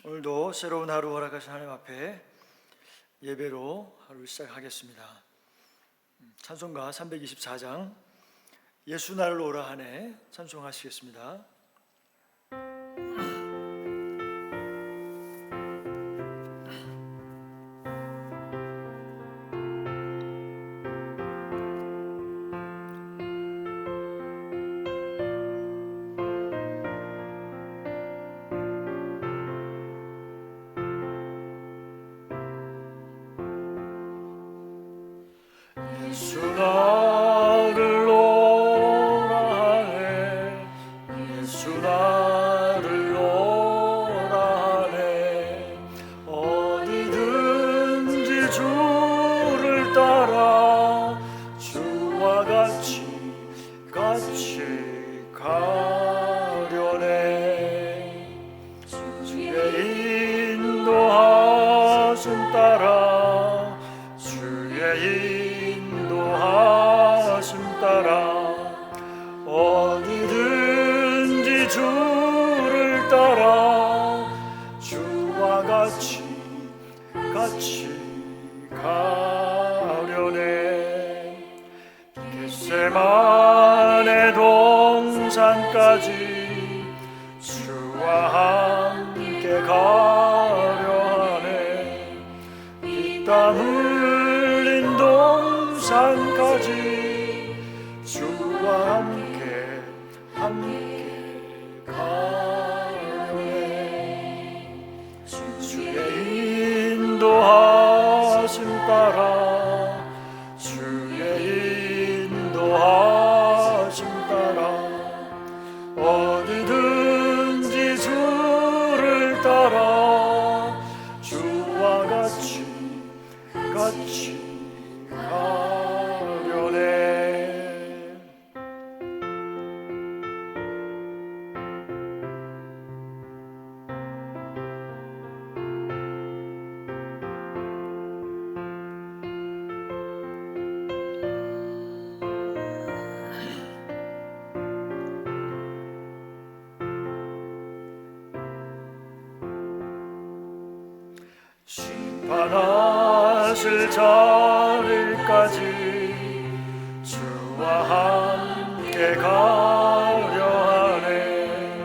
오늘도 새로운 하루 허락하신 하나님 앞에 예배로 하루 시작하겠습니다. 찬송가 324장 예수 나를 오라 하네 찬송하시겠습니다. 예수 나를 오라 하네 예수 나를 오라 하네 어디든지 주를 따라 주와 같이 가려네 주의 인도하심 따라 주의 인도하심 따라 어디든지 주를 따라 주와 같이 가려네 겟세마네 동산까지 주와 함께 가려 하네 피땀 흘린 동산까지 주와 함께 가려네 주의 인도하심 따라 주의 인도하심 따라 어디든지 주를 따라 주와 같이 가려네 심판하실 자리까지 주와 함께 가려 하네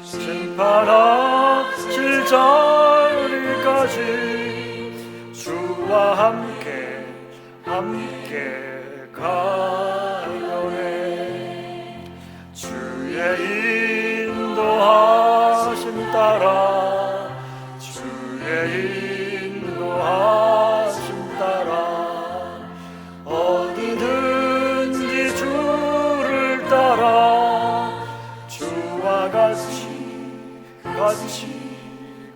심판하실 자리까지 주와 함께 가려네 주의 인도하심 따라 주의 인도하심 따라 어디든지 주를 따라 주와 같이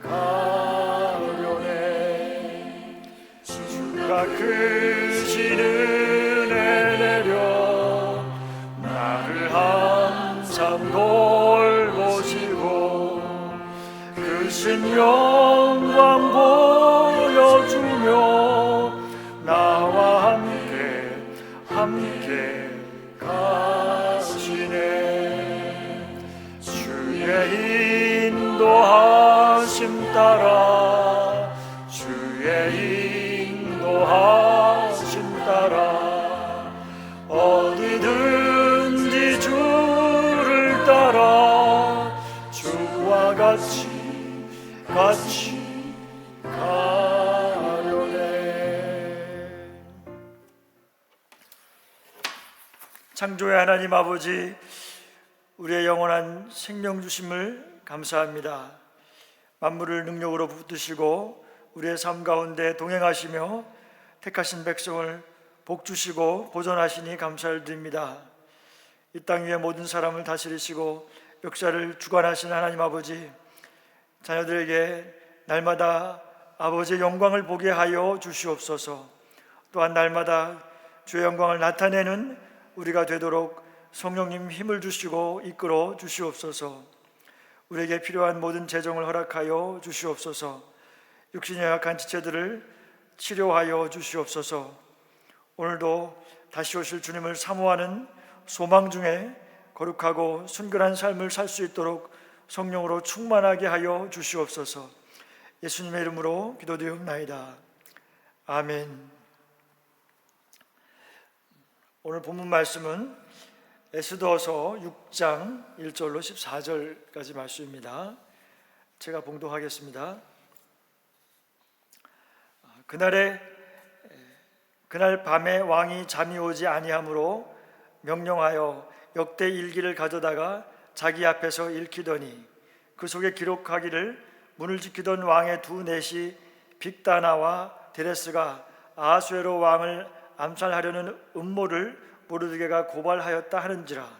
가려네 주가 크신 은혜 내려 나를 항상 돌보시고 크신 영광 보여주며 나와 함께 가시네 주의 인도하심 따라 주의 인도하심 따라 어디든지 주를 따라 주와 같이 가려네 창조의 하나님 아버지 우리의 영원한 생명 주심을 감사합니다. 만물을 능력으로 붙드시고 우리의 삶 가운데 동행하시며 택하신 백성을 복주시고 보존하시니 감사를 드립니다. 이 땅 위의 모든 사람을 다스리시고 역사를 주관하시는 하나님 아버지 자녀들에게 날마다 아버지의 영광을 보게 하여 주시옵소서. 또한 날마다 주의 영광을 나타내는 우리가 되도록 성령님 힘을 주시고 이끌어 주시옵소서. 우리에게 필요한 모든 재정을 허락하여 주시옵소서. 육신이 약한 지체들을 치료하여 주시옵소서. 오늘도 다시 오실 주님을 사모하는 소망 중에 거룩하고 순결한 삶을 살 수 있도록 성령으로 충만하게 하여 주시옵소서. 예수님의 이름으로 기도드리옵나이다. 아멘. 오늘 본문 말씀은 에스더서 6장 1절로 14절까지 말씀입니다. 제가 봉독하겠습니다. 그날 밤에 왕이 잠이 오지 아니하므로 명령하여 역대 일기를 가져다가 자기 앞에서 읽히더니 그 속에 기록하기를 문을 지키던 왕의 두 넷이 빅다나와 데레스가 아하수에로 왕을 암살하려는 음모를 모르드게가 고발하였다 하는지라.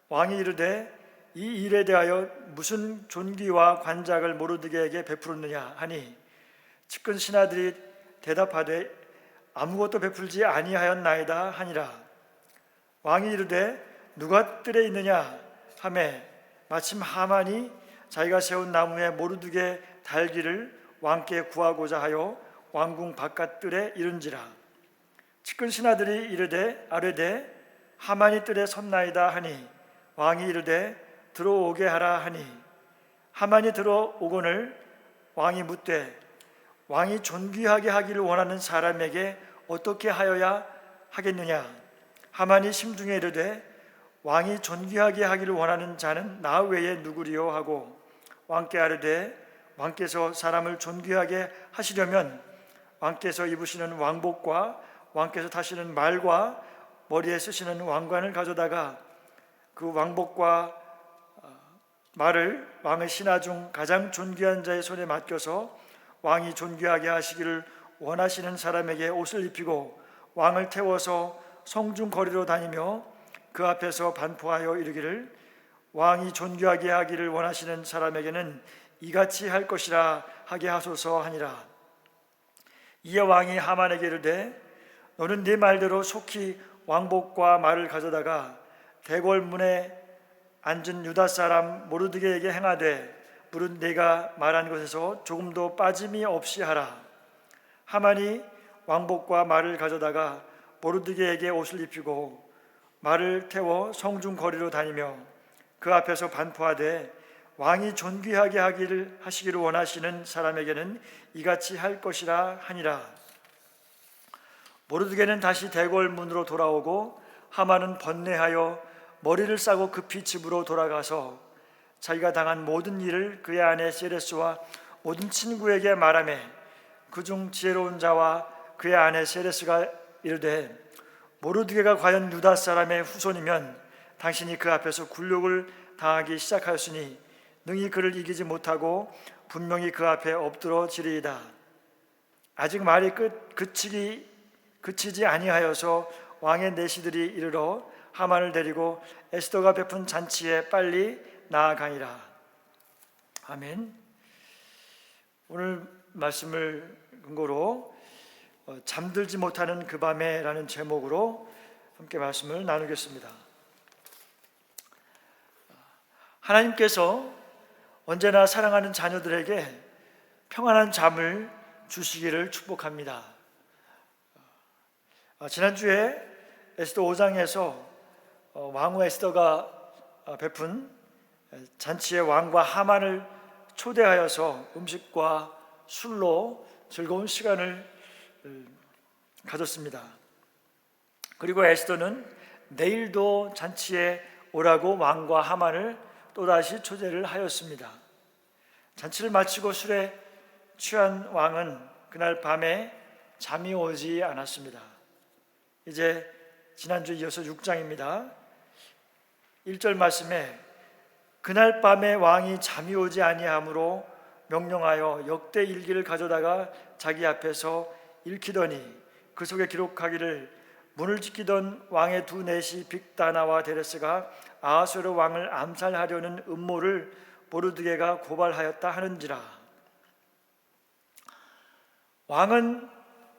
왕이 이르되 이 일에 대하여 무슨 존귀와 관작을 모르드게에게 베풀었느냐 하니 측근 신하들이 대답하되 아무것도 베풀지 아니하였나이다 하니라. 왕이 이르되 누가 뜰에 있느냐 하매 마침 하만이 자기가 세운 나무에 모르드게 달기를 왕께 구하고자 하여 왕궁 바깥 뜰에 이른지라. 측근 신하들이 아뢰되 하만이 뜰에 섰나이다 하니 왕이 이르되 들어오게 하라 하니 하만이 들어오거늘 왕이 묻되 왕이 존귀하게 하기를 원하는 사람에게 어떻게 하여야 하겠느냐. 하만이 심중에 이르되 왕이 존귀하게 하기를 원하는 자는 나 외에 누구리요 하고 왕께 아뢰되 왕께서 사람을 존귀하게 하시려면 왕께서 입으시는 왕복과 왕께서 타시는 말과 머리에 쓰시는 왕관을 가져다가 그 왕복과 말을 왕의 신하 중 가장 존귀한 자의 손에 맡겨서 왕이 존귀하게 하시기를 원하시는 사람에게 옷을 입히고 왕을 태워서 성중 거리로 다니며 그 앞에서 반포하여 이르기를 왕이 존귀하게 하기를 원하시는 사람에게는 이같이 할 것이라 하게 하소서 하니라. 이에 왕이 하만에게 이르되 너는 네 말대로 속히 왕복과 말을 가져다가 대궐문에 앉은 유다 사람 모르드게에게 행하되 물은 네가 말한 것에서 조금도 빠짐이 없이 하라. 하만이 왕복과 말을 가져다가 모르드게에게 옷을 입히고 말을 태워 성중 거리로 다니며 그 앞에서 반포하되 왕이 존귀하게 하시기를 원하시는 사람에게는 이같이 할 것이라 하니라. 모르드게는 다시 대궐문으로 돌아오고 하만은 번뇌하여 머리를 싸고 급히 집으로 돌아가서 자기가 당한 모든 일을 그의 아내 세레스와 모든 친구에게 말하며 그중 지혜로운 자와 그의 아내 세레스가 이르되 모르드게가 과연 유다 사람의 후손이면 당신이 그 앞에서 굴욕을 당하기 시작하였으니 능히 그를 이기지 못하고 분명히 그 앞에 엎드러지리이다. 아직 말이 그치지 아니하여서 왕의 내시들이 이르러 하만을 데리고 에스더가 베푼 잔치에 빨리 나아가니라. 아멘. 오늘 말씀을 근거로 잠들지 못하는 그 밤에 라는 제목으로 함께 말씀을 나누겠습니다. 하나님께서 언제나 사랑하는 자녀들에게 평안한 잠을 주시기를 축복합니다. 지난주에 에스더 5장에서 왕후 에스더가 베푼 잔치에 왕과 하만을 초대하여서 음식과 술로 즐거운 시간을 가졌습니다. 그리고 에스더는 내일도 잔치에 오라고 왕과 하만을 또다시 초대를 하였습니다. 잔치를 마치고 술에 취한 왕은 그날 밤에 잠이 오지 않았습니다. 이제 지난주에 이어서 6장입니다. 1절 말씀에 그날 밤에 왕이 잠이 오지 아니하므로 명령하여 역대 일기를 가져다가 자기 앞에서 읽히더니 그 속에 기록하기를 문을 지키던 왕의 두 넷이 빅다나와 데레스가 아하수에로 왕을 암살하려는 음모를 모르드게가 고발하였다 하는지라. 왕은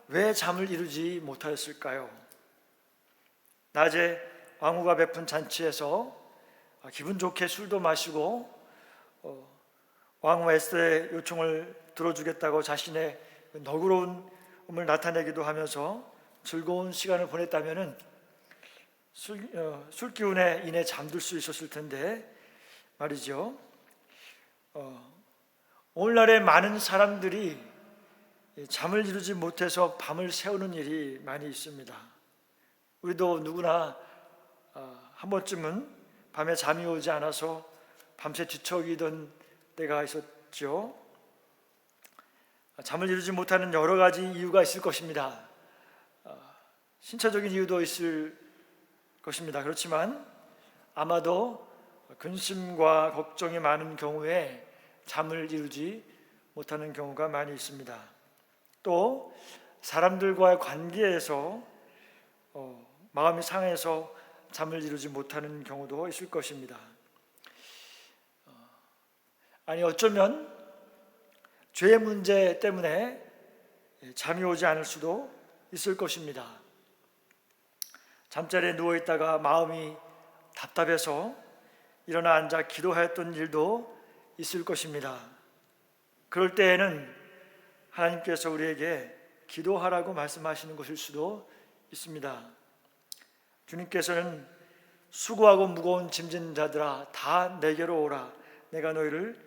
왜 잠을 이루지 못하였을까요? 낮에 왕후가 베푼 잔치에서 기분 좋게 술도 마시고 왕후 에스더의 요청을 들어주겠다고 자신의 너그러움을 나타내기도 하면서 즐거운 시간을 보냈다면 술 기운에 인해 잠들 수 있었을 텐데 말이죠. 오늘날에 많은 사람들이 잠을 이루지 못해서 밤을 새우는 일이 많이 있습니다. 우리도 누구나 한 번쯤은 밤에 잠이 오지 않아서 밤새 뒤척이던 때가 있었죠. 잠을 이루지 못하는 여러 가지 이유가 있을 것입니다. 신체적인 이유도 있을 것입니다. 그렇지만 아마도 근심과 걱정이 많은 경우에 잠을 이루지 못하는 경우가 많이 있습니다. 또 사람들과의 관계에서 마음이 상해서 잠을 이루지 못하는 경우도 있을 것입니다. 아니 어쩌면 죄의 문제 때문에 잠이 오지 않을 수도 있을 것입니다. 잠자리에 누워있다가 마음이 답답해서 일어나 앉아 기도하였던 일도 있을 것입니다. 그럴 때에는 하나님께서 우리에게 기도하라고 말씀하시는 것일 수도 있습니다. 주님께서는 수고하고 무거운 짐진 자들아 다 내게로 오라 내가 너희를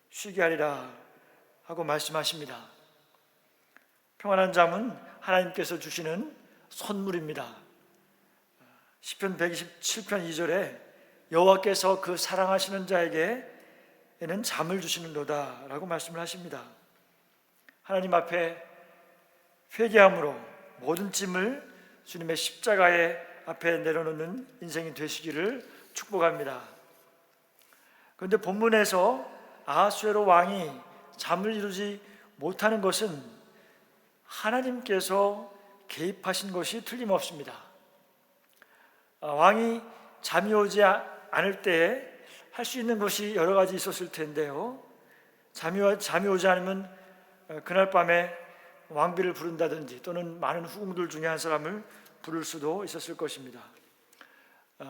쉬게 하리라 하고 말씀하십니다. 평안한 잠은 하나님께서 주시는 선물입니다. 시편 127편 2절에 여호와께서 그 사랑하시는 자에게는 잠을 주시는도다 라고 말씀을 하십니다. 하나님 앞에 회개함으로 모든 짐을 주님의 십자가의 앞에 내려놓는 인생이 되시기를 축복합니다. 그런데 본문에서 아하수에로 왕이 잠을 이루지 못하는 것은 하나님께서 개입하신 것이 틀림없습니다. 왕이 잠이 오지 않을 때에 할 수 있는 것이 여러 가지 있었을 텐데요. 잠이 오지 않으면 그날 밤에 왕비를 부른다든지 또는 많은 후궁들 중에 한 사람을 부를 수도 있었을 것입니다.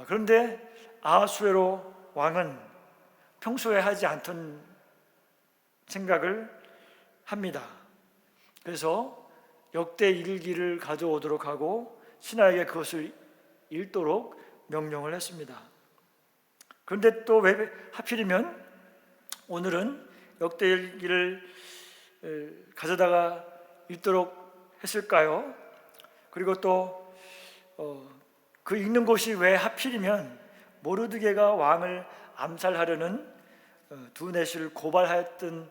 그런데 아하수에로 왕은 평소에 하지 않던 생각을 합니다. 그래서 역대 일기를 가져오도록 하고 신하에게 그것을 읽도록 명령을 했습니다. 그런데 또 왜 하필이면 오늘은 역대 일기를 가져다가 읽도록 했을까요? 그리고 또 그 읽는 곳이 왜 하필이면 모르드게가 왕을 암살하려는 두네시를 고발하였던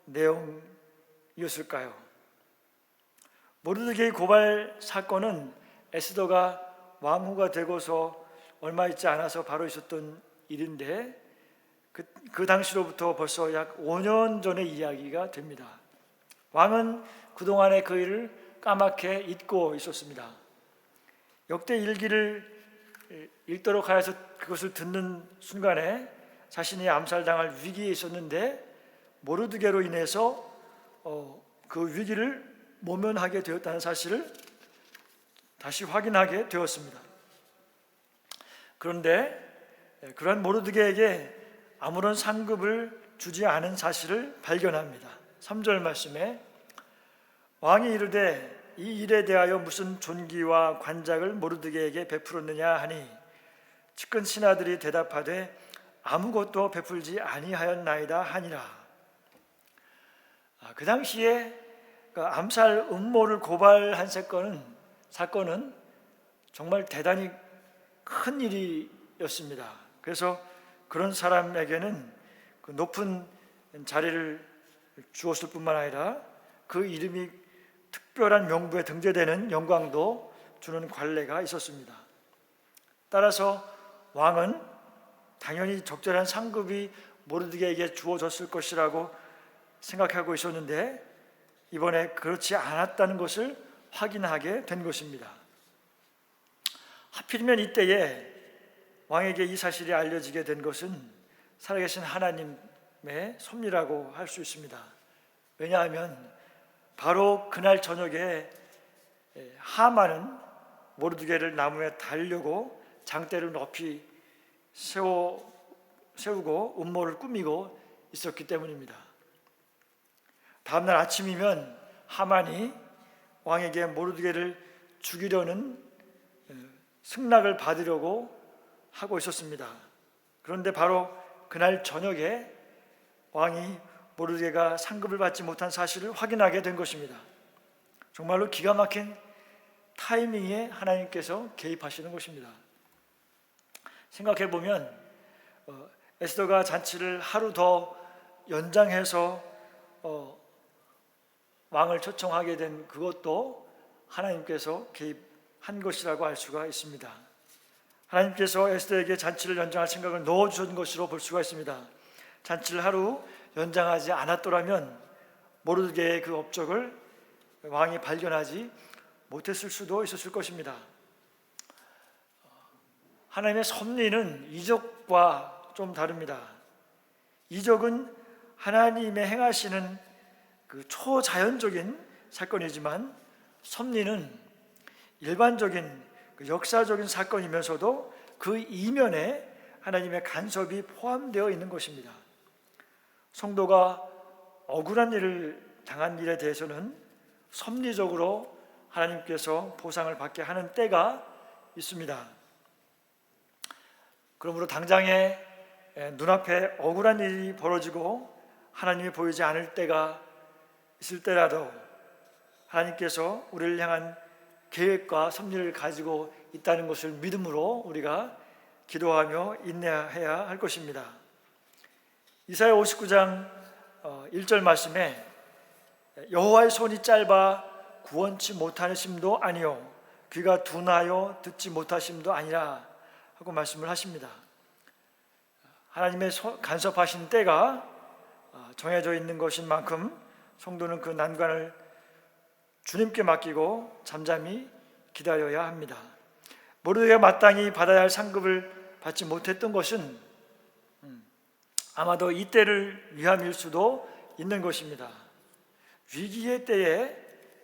내용이었을까요? 모르드게의 고발 사건은 에스더가 왕후가 되고서 얼마 있지 않아서 바로 있었던 일인데 그 당시로부터 벌써 약 5년 전의 이야기가 됩니다. 왕은 그동안의 그 일을 까맣게 잊고 있었습니다. 역대 일기를 읽도록 하여서 그것을 듣는 순간에 자신이 암살당할 위기에 있었는데 모르드게로 인해서 그 위기를 모면하게 되었다는 사실을 다시 확인하게 되었습니다. 그런데 그러한 모르드게에게 아무런 상급을 주지 않은 사실을 발견합니다. 3절 말씀에 왕이 이르되 이 일에 대하여 무슨 존귀와 관작을 모르드게에게 베풀었느냐 하니 측근 신하들이 대답하되 아무것도 베풀지 아니하였나이다 하니라. 그 당시에 그 암살 음모를 고발한 사건은 정말 대단히 큰 일이었습니다. 그래서 그런 사람에게는 그 높은 자리를 주었을 뿐만 아니라 그 이름이 특별한 명부에 등재되는 영광도 주는 관례가 있었습니다. 따라서 왕은 당연히 적절한 상급이 모르드게에게 주어졌을 것이라고 생각하고 있었는데 이번에 그렇지 않았다는 것을 확인하게 된 것입니다. 하필이면 이때에 왕에게 이 사실이 알려지게 된 것은 살아계신 하나님의 섭리라고 할 수 있습니다. 왜냐하면 바로 그날 저녁에 하만은 모르드게를 나무에 달려고 장대를 높이 세우고 음모를 꾸미고 있었기 때문입니다. 다음날 아침이면 하만이 왕에게 모르드게를 죽이려는 승낙을 받으려고 하고 있었습니다. 그런데 바로 그날 저녁에 왕이 모르드게가 상급을 받지 못한 사실을 확인하게 된 것입니다. 정말로 기가 막힌 타이밍에 하나님께서 개입하시는 것입니다. 생각해 보면 에스더가 잔치를 하루 더 연장해서 왕을 초청하게 된 그것도 하나님께서 개입한 것이라고 알 수가 있습니다. 하나님께서 에스더에게 잔치를 연장할 생각을 넣어주신 것으로 볼 수가 있습니다. 잔치를 하루 연장하지 않았더라면 모르드게의 그 업적을 왕이 발견하지 못했을 수도 있었을 것입니다. 하나님의 섭리는 이적과 좀 다릅니다. 이적은 하나님의 행하시는 그 초자연적인 사건이지만 섭리는 일반적인 그 역사적인 사건이면서도 그 이면에 하나님의 간섭이 포함되어 있는 것입니다. 성도가 억울한 일을 당한 일에 대해서는 섭리적으로 하나님께서 보상을 받게 하는 때가 있습니다. 그러므로 당장에 눈앞에 억울한 일이 벌어지고 하나님이 보이지 않을 때가 있을 때라도 하나님께서 우리를 향한 계획과 섭리를 가지고 있다는 것을 믿음으로 우리가 기도하며 인내해야 할 것입니다. 이사야 59장 1절 말씀에 여호와의 손이 짧아 구원치 못하심도 아니요 귀가 둔하여 듣지 못하심도 아니라 하고 말씀을 하십니다. 하나님의 간섭하신 때가 정해져 있는 것인 만큼 성도는 그 난관을 주님께 맡기고 잠잠히 기다려야 합니다. 모르드게가 마땅히 받아야 할 상급을 받지 못했던 것은 아마도 이 때를 위함일 수도 있는 것입니다. 위기의 때에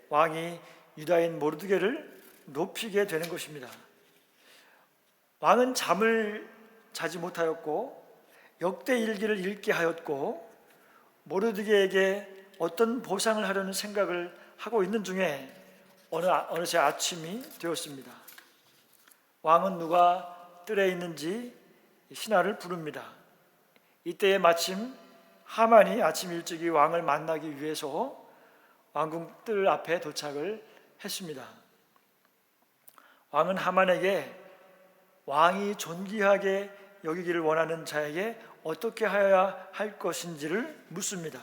왕이 유다인 모르드게를 높이게 되는 것입니다. 왕은 잠을 자지 못하였고 역대 일기를 읽게 하였고 모르드게에게 어떤 보상을 하려는 생각을 하고 있는 중에 어느새 아침이 되었습니다. 왕은 누가 뜰에 있는지 신하를 부릅니다. 이때에 마침 하만이 아침 일찍이 왕을 만나기 위해서 왕궁 뜰 앞에 도착을 했습니다. 왕은 하만에게 왕이 존귀하게 여기기를 원하는 자에게 어떻게 하여야 할 것인지를 묻습니다.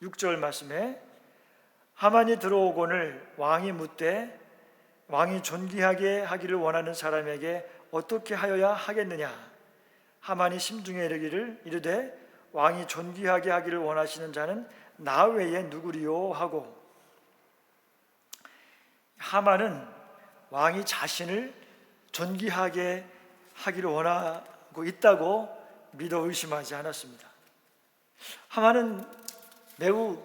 6절 말씀에 하만이 들어오거늘 왕이 묻되 왕이 존귀하게 하기를 원하는 사람에게 어떻게 하여야 하겠느냐. 하만이 심중에 이르되 왕이 존귀하게 하기를 원하시는 자는 나 외에 누구리요 하고, 하만은 왕이 자신을 존귀하게 하기를 원하고 있다고 믿어 의심하지 않았습니다. 하만은 매우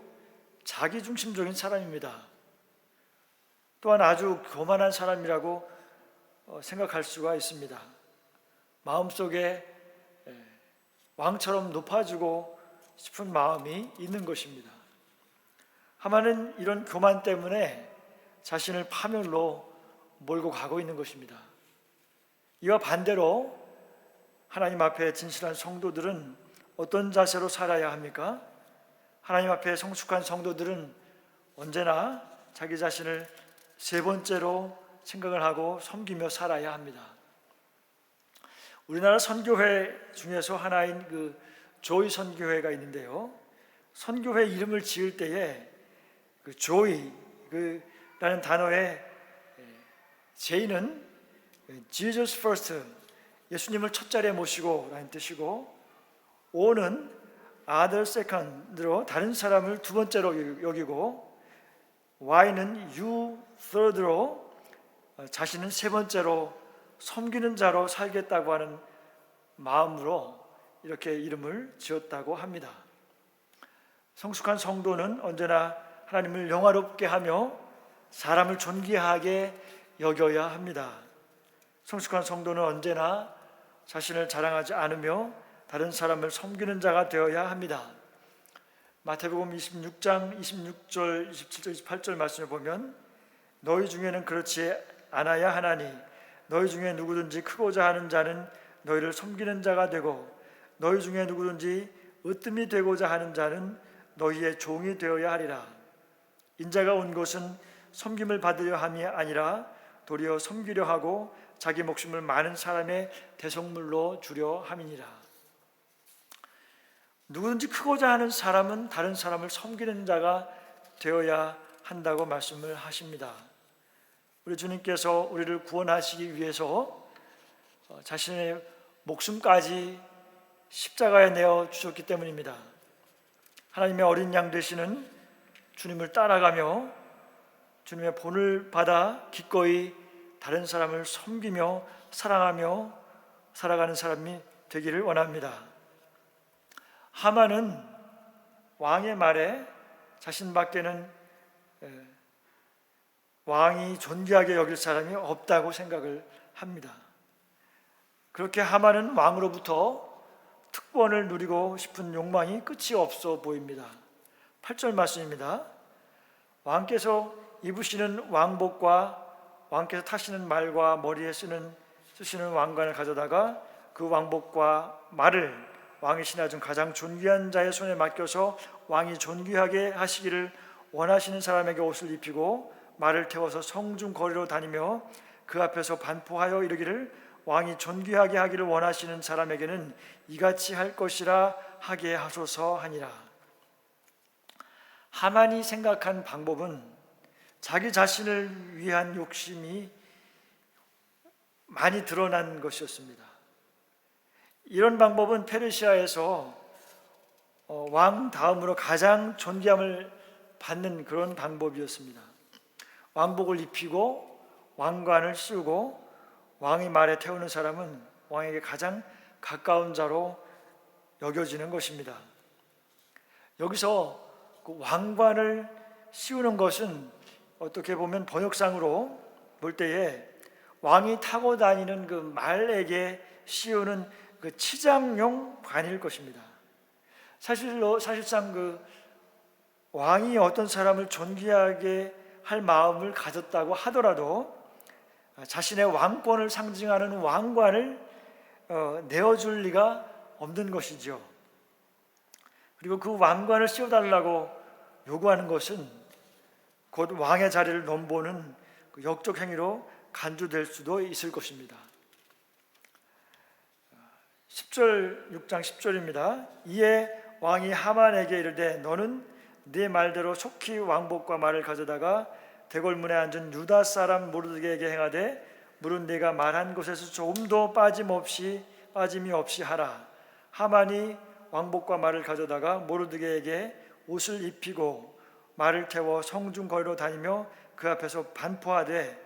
자기중심적인 사람입니다. 또한 아주 교만한 사람이라고 생각할 수가 있습니다. 마음속에 왕처럼 높아지고 싶은 마음이 있는 것입니다. 하만은 이런 교만 때문에 자신을 파멸로 몰고 가고 있는 것입니다. 이와 반대로 하나님 앞에 진실한 성도들은 어떤 자세로 살아야 합니까? 하나님 앞에 성숙한 성도들은 언제나 자기 자신을 세 번째로 생각을 하고 섬기며 살아야 합니다. 우리나라 선교회 중에서 하나인 그 조이 선교회가 있는데요, 선교회 이름을 지을 때에 그 조이 라는 단어의 J는 Jesus first, 예수님을 첫 자리에 모시고 라는 뜻이고, O는 other second로 다른 사람을 두 번째로 여기고, Y는 you third로 자신은 세 번째로 섬기는 자로 살겠다고 하는 마음으로 이렇게 이름을 지었다고 합니다. 성숙한 성도는 언제나 하나님을 영화롭게 하며 사람을 존귀하게 여겨야 합니다. 성숙한 성도는 언제나 자신을 자랑하지 않으며 다른 사람을 섬기는 자가 되어야 합니다. 마태복음 26장 26절, 27절, 28절 말씀을 보면 너희 중에는 그렇지 않아야 하나니 너희 중에 누구든지 크고자 하는 자는 너희를 섬기는 자가 되고 너희 중에 누구든지 으뜸이 되고자 하는 자는 너희의 종이 되어야 하리라. 인자가 온 것은 섬김을 받으려 함이 아니라 도리어 섬기려 하고 자기 목숨을 많은 사람의 대속물로 주려 함이니라. 누구든지 크고자 하는 사람은 다른 사람을 섬기는 자가 되어야 한다고 말씀을 하십니다. 우리 주님께서 우리를 구원하시기 위해서 자신의 목숨까지 십자가에 내어 주셨기 때문입니다. 하나님의 어린 양 되시는 주님을 따라가며 주님의 본을 받아 기꺼이 다른 사람을 섬기며 사랑하며 살아가는 사람이 되기를 원합니다. 하만은 왕의 말에 자신밖에는 왕이 존귀하게 여길 사람이 없다고 생각을 합니다. 그렇게 하만은 왕으로부터 특권을 누리고 싶은 욕망이 끝이 없어 보입니다. 8절 말씀입니다. 왕께서 입으시는 왕복과 왕께서 타시는 말과 머리에 쓰시는 왕관을 가져다가 그 왕복과 말을 왕의 신하 중 가장 존귀한 자의 손에 맡겨서 왕이 존귀하게 하시기를 원하시는 사람에게 옷을 입히고 말을 태워서 성중 거리로 다니며 그 앞에서 반포하여 이르기를 왕이 존귀하게 하기를 원하시는 사람에게는 이같이 할 것이라 하게 하소서 하니라. 하만이 생각한 방법은 자기 자신을 위한 욕심이 많이 드러난 것이었습니다. 이런 방법은 페르시아에서 왕 다음으로 가장 존귀함을 받는 그런 방법이었습니다. 왕복을 입히고 왕관을 쓰고 왕의 말에 태우는 사람은 왕에게 가장 가까운 자로 여겨지는 것입니다. 여기서 그 왕관을 씌우는 것은 어떻게 보면 번역상으로 볼 때에 왕이 타고 다니는 그 말에게 씌우는 그 치장용 관일 것입니다. 사실상 그 왕이 어떤 사람을 존귀하게 할 마음을 가졌다고 하더라도 자신의 왕권을 상징하는 왕관을 내어줄 리가 없는 것이죠. 그리고 그 왕관을 씌워달라고 요구하는 것은 곧 왕의 자리를 넘보는 그 역적 행위로 간주될 수도 있을 것입니다. 6장 10절입니다. 이에 왕이 하만에게 이르되 너는 네 말대로 속히 왕복과 말을 가져다가 대궐문에 앉은 유다 사람 모르드게에게 행하되 물은 네가 말한 것에서 조금도 빠짐이 없이 하라. 하만이 왕복과 말을 가져다가 모르드게에게 옷을 입히고 말을 태워 성중 거리로 다니며 그 앞에서 반포하되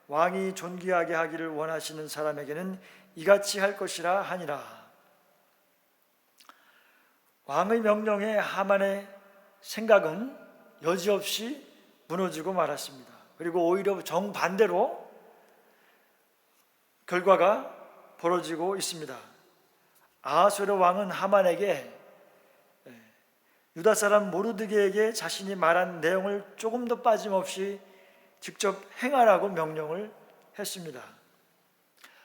왕이 존귀하게 하기를 원하시는 사람에게는 이같이 할 것이라 하니라. 왕의 명령에 하만의 생각은 여지없이 무너지고 말았습니다. 그리고 오히려 정반대로 결과가 벌어지고 있습니다. 아하수에로 왕은 하만에게 유다 사람 모르드게에게 자신이 말한 내용을 조금 더 빠짐없이 직접 행하라고 명령을 했습니다.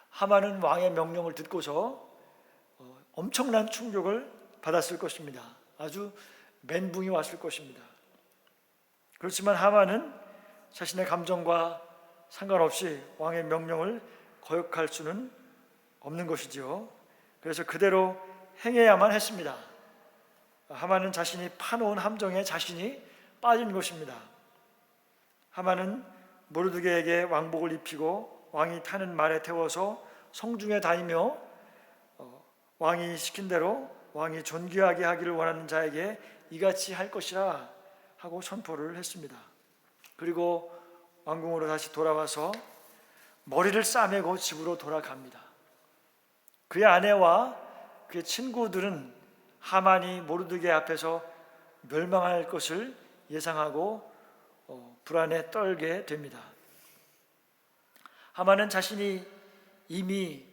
하만은 왕의 명령을 듣고서 엄청난 충격을 받았을 것입니다. 아주 멘붕이 왔을 것입니다. 그렇지만 하만은 자신의 감정과 상관없이 왕의 명령을 거역할 수는 없는 것이지요. 그래서 그대로 행해야만 했습니다. 하만은 자신이 파놓은 함정에 자신이 빠진 것입니다. 하만은 모르드게에게 왕복을 입히고 왕이 타는 말에 태워서 성중에 다니며 왕이 시킨 대로 왕이 존귀하게 하기를 원하는 자에게 이같이 할 것이라 하고 선포를 했습니다. 그리고 왕궁으로 다시 돌아와서 머리를 싸매고 집으로 돌아갑니다. 그의 아내와 그의 친구들은 하만이 모르드게 앞에서 멸망할 것을 예상하고 불안에 떨게 됩니다. 하만은 자신이 이미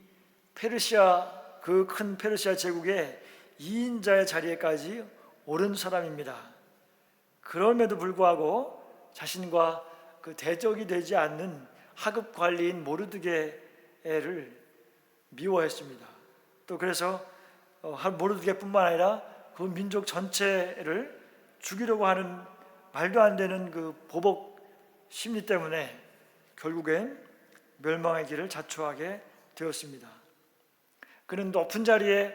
그 큰 페르시아 제국의 2인자의 자리에까지 오른 사람입니다. 그럼에도 불구하고 자신과 그 대적이 되지 않는 하급 관리인 모르드게를 미워했습니다. 또 그래서 모르드게뿐만 아니라 그 민족 전체를 죽이려고 하는 말도 안 되는 그 보복 심리 때문에 결국엔 멸망의 길을 자초하게 되었습니다. 그는 높은 자리에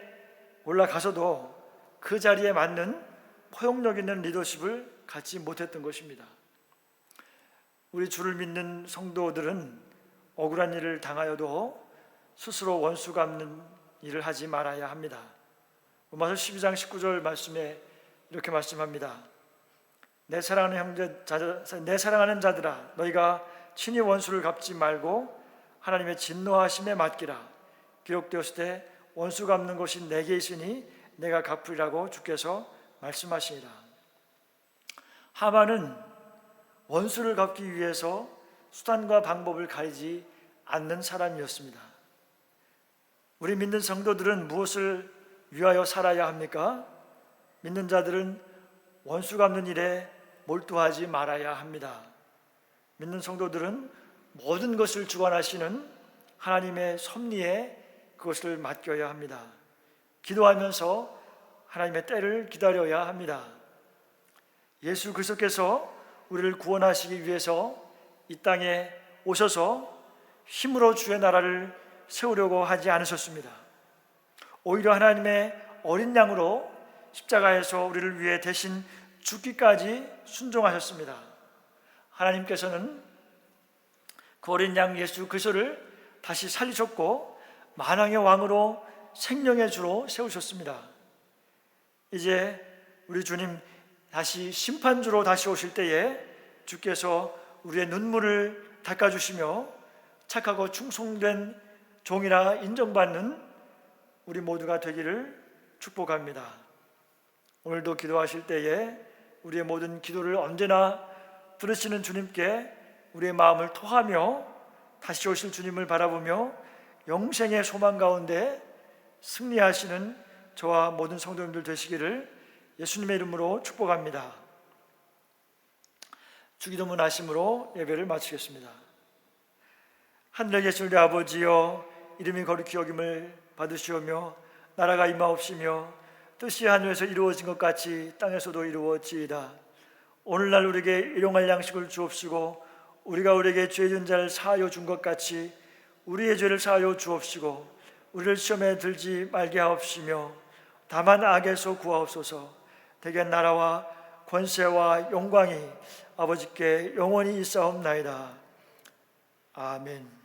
올라가서도 그 자리에 맞는 포용력 있는 리더십을 갖지 못했던 것입니다. 우리 주를 믿는 성도들은 억울한 일을 당하여도 스스로 원수 갚는 일을 하지 말아야 합니다. 로마서 12장 19절 말씀에 이렇게 말씀합니다. 내 사랑하는 자들아, 너희가 친히 원수를 갚지 말고 하나님의 진노하심에 맡기라. 기록되었을 때 원수 갚는 것이 내게 있으니 내가 갚으리라고 주께서 말씀하시니라. 하만은 원수를 갚기 위해서 수단과 방법을 가리지 않는 사람이었습니다. 우리 믿는 성도들은 무엇을 위하여 살아야 합니까? 믿는 자들은 원수 갚는 일에 몰두하지 말아야 합니다. 믿는 성도들은 모든 것을 주관하시는 하나님의 섭리에 그것을 맡겨야 합니다. 기도하면서 하나님의 때를 기다려야 합니다. 예수 그리스도께서 우리를 구원하시기 위해서 이 땅에 오셔서 힘으로 주의 나라를 세우려고 하지 않으셨습니다. 오히려 하나님의 어린 양으로 십자가에서 우리를 위해 대신 죽기까지 순종하셨습니다. 하나님께서는 그 어린 양 예수 그리스도를 다시 살리셨고 만왕의 왕으로 생명의 주로 세우셨습니다. 이제 우리 주님 다시 심판주로 다시 오실 때에 주께서 우리의 눈물을 닦아주시며 착하고 충성된 종이라 인정받는 우리 모두가 되기를 축복합니다. 오늘도 기도하실 때에 우리의 모든 기도를 언제나 들으시는 주님께 우리의 마음을 토하며 다시 오실 주님을 바라보며 영생의 소망 가운데 승리하시는 저와 모든 성도님들 되시기를 예수님의 이름으로 축복합니다. 주기도문 하심으로 예배를 마치겠습니다. 하늘에 계신 우리 아버지여, 이름이 거룩히 여김을 받으시오며 나라가 임하옵시며 뜻이 하늘에서 이루어진 것 같이 땅에서도 이루어지이다. 오늘날 우리에게 일용할 양식을 주옵시고 우리가 우리에게 죄진 자를 사하여 준 것 같이 우리의 죄를 사하여 주옵시고 우리를 시험에 들지 말게 하옵시며 다만 악에서 구하옵소서. 대개 나라와 권세와 영광이 아버지께 영원히 있사옵나이다. 아멘.